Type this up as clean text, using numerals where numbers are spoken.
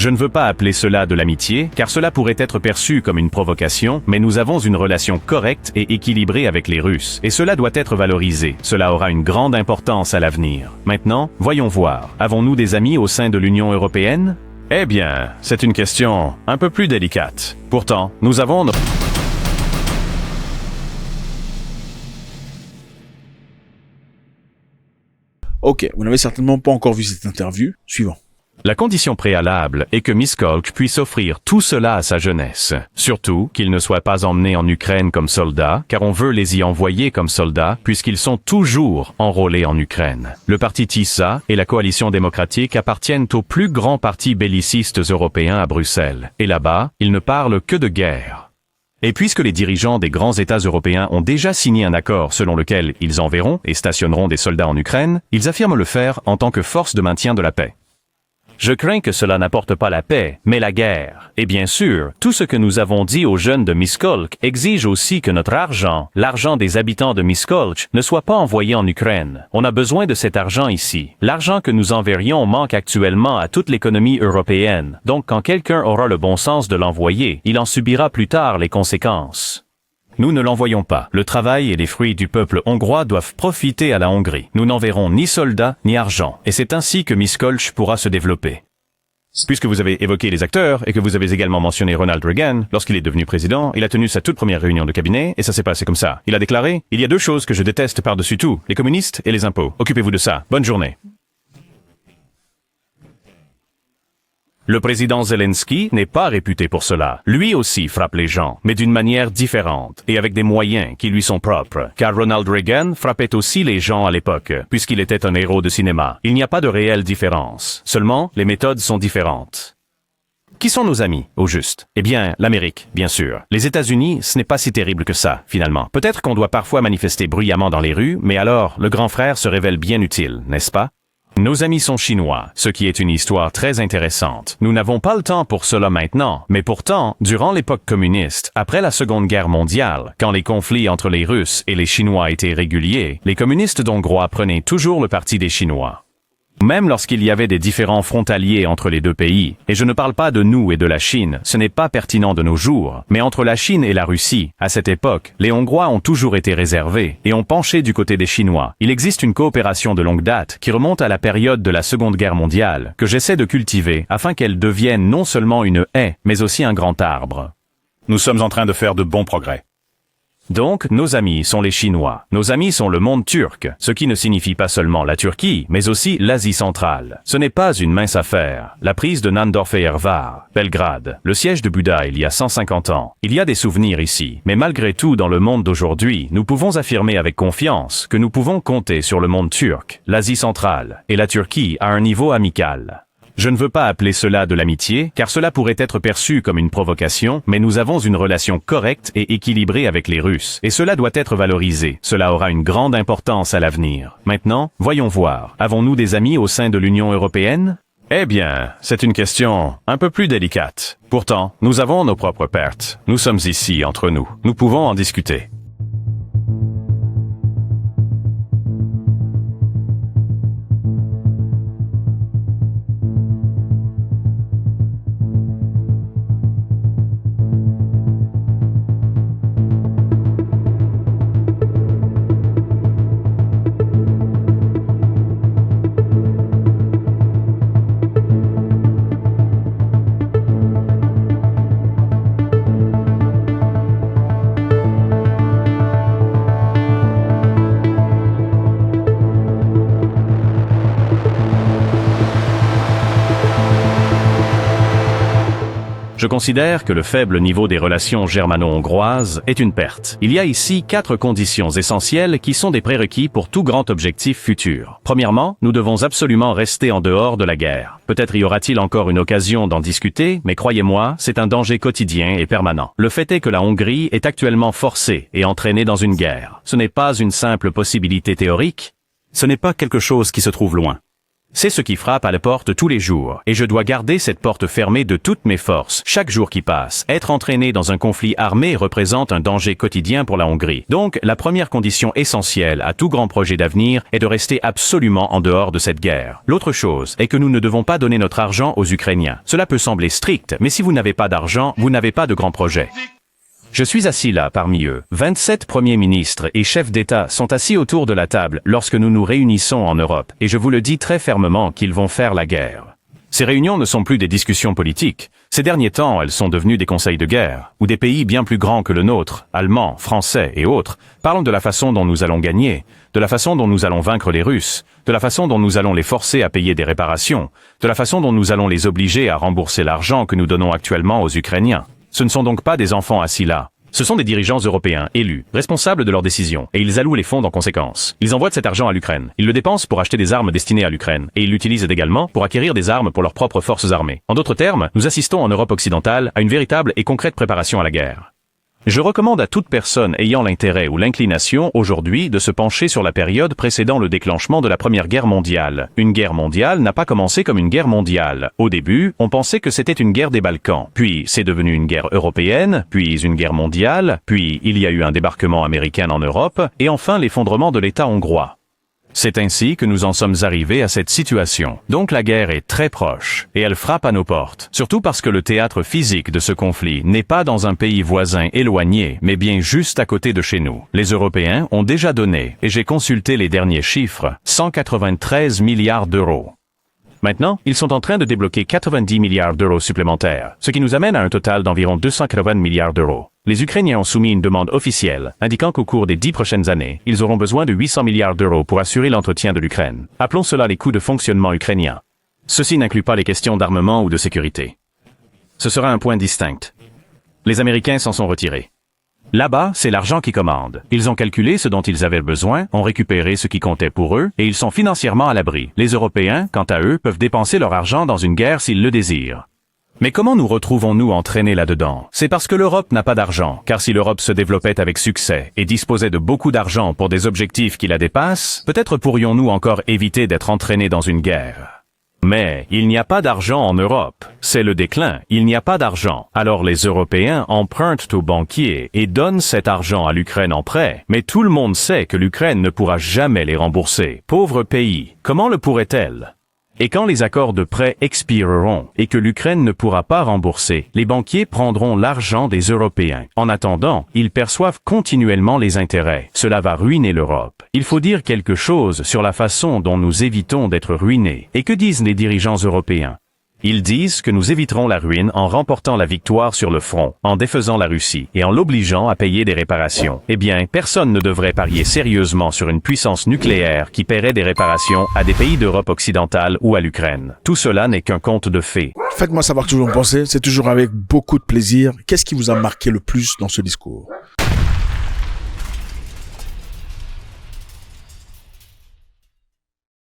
Je ne veux pas appeler cela de l'amitié, car cela pourrait être perçu comme une provocation, mais nous avons une relation correcte et équilibrée avec les Russes, et cela doit être valorisé. Cela aura une grande importance à l'avenir. Maintenant, voyons voir. Avons-nous des amis au sein de l'Union européenne? Eh bien, c'est une question un peu plus délicate. Pourtant, nous avons... Ok, vous n'avez certainement pas encore vu cette interview. Suivant. La condition préalable est que Miskolc puisse offrir tout cela à sa jeunesse. Surtout qu'il ne soit pas emmené en Ukraine comme soldat, car on veut les y envoyer comme soldats, puisqu'ils sont toujours enrôlés en Ukraine. Le parti TISA et la coalition démocratique appartiennent aux plus grands partis bellicistes européens à Bruxelles. Et là-bas, ils ne parlent que de guerre. Et puisque les dirigeants des grands États européens ont déjà signé un accord selon lequel ils enverront et stationneront des soldats en Ukraine, ils affirment le faire en tant que force de maintien de la paix. Je crains que cela n'apporte pas la paix, mais la guerre. Et bien sûr, tout ce que nous avons dit aux jeunes de Miskolc exige aussi que notre argent, l'argent des habitants de Miskolc, ne soit pas envoyé en Ukraine. On a besoin de cet argent ici. L'argent que nous enverrions manque actuellement à toute l'économie européenne. Donc quand quelqu'un aura le bon sens de l'envoyer, il en subira plus tard les conséquences. Nous ne l'envoyons pas. Le travail et les fruits du peuple hongrois doivent profiter à la Hongrie. Nous n'enverrons ni soldats, ni argent. Et c'est ainsi que Miskolc pourra se développer. Puisque vous avez évoqué les acteurs et que vous avez également mentionné Ronald Reagan, lorsqu'il est devenu président, il a tenu sa toute première réunion de cabinet et ça s'est passé comme ça. Il a déclaré « Il y a deux choses que je déteste par-dessus tout, les communistes et les impôts. Occupez-vous de ça. Bonne journée. » Le président Zelensky n'est pas réputé pour cela. Lui aussi frappe les gens, mais d'une manière différente et avec des moyens qui lui sont propres. Car Ronald Reagan frappait aussi les gens à l'époque, puisqu'il était un héros de cinéma. Il n'y a pas de réelle différence. Seulement, les méthodes sont différentes. Qui sont nos amis, au juste? Eh bien, l'Amérique, bien sûr. Les États-Unis, ce n'est pas si terrible que ça, finalement. Peut-être qu'on doit parfois manifester bruyamment dans les rues, mais alors, le grand frère se révèle bien utile, n'est-ce pas? Nos amis sont chinois, ce qui est une histoire très intéressante. Nous n'avons pas le temps pour cela maintenant, mais pourtant, durant l'époque communiste, après la Seconde Guerre mondiale, quand les conflits entre les Russes et les Chinois étaient réguliers, les communistes hongrois prenaient toujours le parti des Chinois. Même lorsqu'il y avait des différends frontaliers entre les deux pays, et je ne parle pas de nous et de la Chine, ce n'est pas pertinent de nos jours, mais entre la Chine et la Russie, à cette époque, les Hongrois ont toujours été réservés et ont penché du côté des Chinois. Il existe une coopération de longue date qui remonte à la période de la Seconde Guerre mondiale, que j'essaie de cultiver afin qu'elle devienne non seulement une haie, mais aussi un grand arbre. Nous sommes en train de faire de bons progrès. Donc, nos amis sont les Chinois. Nos amis sont le monde turc, ce qui ne signifie pas seulement la Turquie, mais aussi l'Asie centrale. Ce n'est pas une mince affaire. La prise de Nándorfehérvár, Belgrade, le siège de Buda il y a 150 ans. Il y a des souvenirs ici, mais malgré tout dans le monde d'aujourd'hui, nous pouvons affirmer avec confiance que nous pouvons compter sur le monde turc, l'Asie centrale et la Turquie à un niveau amical. Je ne veux pas appeler cela de l'amitié, car cela pourrait être perçu comme une provocation, mais nous avons une relation correcte et équilibrée avec les Russes, et cela doit être valorisé. Cela aura une grande importance à l'avenir. Maintenant, voyons voir. Avons-nous des amis au sein de l'Union européenne? Eh bien, c'est une question un peu plus délicate. Pourtant, nous avons nos propres pertes. Nous sommes ici entre nous. Nous pouvons en discuter. Je considère que le faible niveau des relations germano-hongroises est une perte. Il y a ici 4 conditions essentielles qui sont des prérequis pour tout grand objectif futur. Premièrement, nous devons absolument rester en dehors de la guerre. Peut-être y aura-t-il encore une occasion d'en discuter, mais croyez-moi, c'est un danger quotidien et permanent. Le fait est que la Hongrie est actuellement forcée et entraînée dans une guerre. Ce n'est pas une simple possibilité théorique. Ce n'est pas quelque chose qui se trouve loin. C'est ce qui frappe à la porte tous les jours, et je dois garder cette porte fermée de toutes mes forces. Chaque jour qui passe, être entraîné dans un conflit armé représente un danger quotidien pour la Hongrie. Donc, la première condition essentielle à tout grand projet d'avenir est de rester absolument en dehors de cette guerre. L'autre chose est que nous ne devons pas donner notre argent aux Ukrainiens. Cela peut sembler strict, mais si vous n'avez pas d'argent, vous n'avez pas de grand projet. Je suis assis là, parmi eux. 27 premiers ministres et chefs d'État sont assis autour de la table lorsque nous nous réunissons en Europe, et je vous le dis très fermement qu'ils vont faire la guerre. Ces réunions ne sont plus des discussions politiques. Ces derniers temps, elles sont devenues des conseils de guerre, où des pays bien plus grands que le nôtre, allemands, français et autres, parlent de la façon dont nous allons gagner, de la façon dont nous allons vaincre les Russes, de la façon dont nous allons les forcer à payer des réparations, de la façon dont nous allons les obliger à rembourser l'argent que nous donnons actuellement aux Ukrainiens. Ce ne sont donc pas des enfants assis là. Ce sont des dirigeants européens, élus, responsables de leurs décisions, et ils allouent les fonds en conséquence. Ils envoient de cet argent à l'Ukraine. Ils le dépensent pour acheter des armes destinées à l'Ukraine, et ils l'utilisent également pour acquérir des armes pour leurs propres forces armées. En d'autres termes, nous assistons en Europe occidentale à une véritable et concrète préparation à la guerre. Je recommande à toute personne ayant l'intérêt ou l'inclination aujourd'hui de se pencher sur la période précédant le déclenchement de la Première Guerre mondiale. Une guerre mondiale n'a pas commencé comme une guerre mondiale. Au début, on pensait que c'était une guerre des Balkans, puis c'est devenu une guerre européenne, puis une guerre mondiale, puis il y a eu un débarquement américain en Europe, et enfin l'effondrement de l'État hongrois. C'est ainsi que nous en sommes arrivés à cette situation. Donc la guerre est très proche, et elle frappe à nos portes. Surtout parce que le théâtre physique de ce conflit n'est pas dans un pays voisin éloigné, mais bien juste à côté de chez nous. Les Européens ont déjà donné, et j'ai consulté les derniers chiffres, 193 milliards d'euros. Maintenant, ils sont en train de débloquer 90 milliards d'euros supplémentaires, ce qui nous amène à un total d'environ 280 milliards d'euros. Les Ukrainiens ont soumis une demande officielle, indiquant qu'au cours des 10 prochaines années, ils auront besoin de 800 milliards d'euros pour assurer l'entretien de l'Ukraine. Appelons cela les coûts de fonctionnement ukrainiens. Ceci n'inclut pas les questions d'armement ou de sécurité. Ce sera un point distinct. Les Américains s'en sont retirés. Là-bas, c'est l'argent qui commande. Ils ont calculé ce dont ils avaient besoin, ont récupéré ce qui comptait pour eux, et ils sont financièrement à l'abri. Les Européens, quant à eux, peuvent dépenser leur argent dans une guerre s'ils le désirent. Mais comment nous retrouvons-nous entraînés là-dedans? C'est parce que l'Europe n'a pas d'argent, car si l'Europe se développait avec succès et disposait de beaucoup d'argent pour des objectifs qui la dépassent, peut-être pourrions-nous encore éviter d'être entraînés dans une guerre. Mais il n'y a pas d'argent en Europe. C'est le déclin. Il n'y a pas d'argent. Alors les Européens empruntent aux banquiers et donnent cet argent à l'Ukraine en prêt. Mais tout le monde sait que l'Ukraine ne pourra jamais les rembourser. Pauvre pays. Comment le pourrait-elle? Et quand les accords de prêt expireront et que l'Ukraine ne pourra pas rembourser, les banquiers prendront l'argent des Européens. En attendant, ils perçoivent continuellement les intérêts. Cela va ruiner l'Europe. Il faut dire quelque chose sur la façon dont nous évitons d'être ruinés. Et que disent les dirigeants européens? Ils disent que nous éviterons la ruine en remportant la victoire sur le front, en défaisant la Russie et en l'obligeant à payer des réparations. Eh bien, personne ne devrait parier sérieusement sur une puissance nucléaire qui paierait des réparations à des pays d'Europe occidentale ou à l'Ukraine. Tout cela n'est qu'un conte de fées. Faites-moi savoir ce que vous en pensez, c'est toujours avec beaucoup de plaisir. Qu'est-ce qui vous a marqué le plus dans ce discours?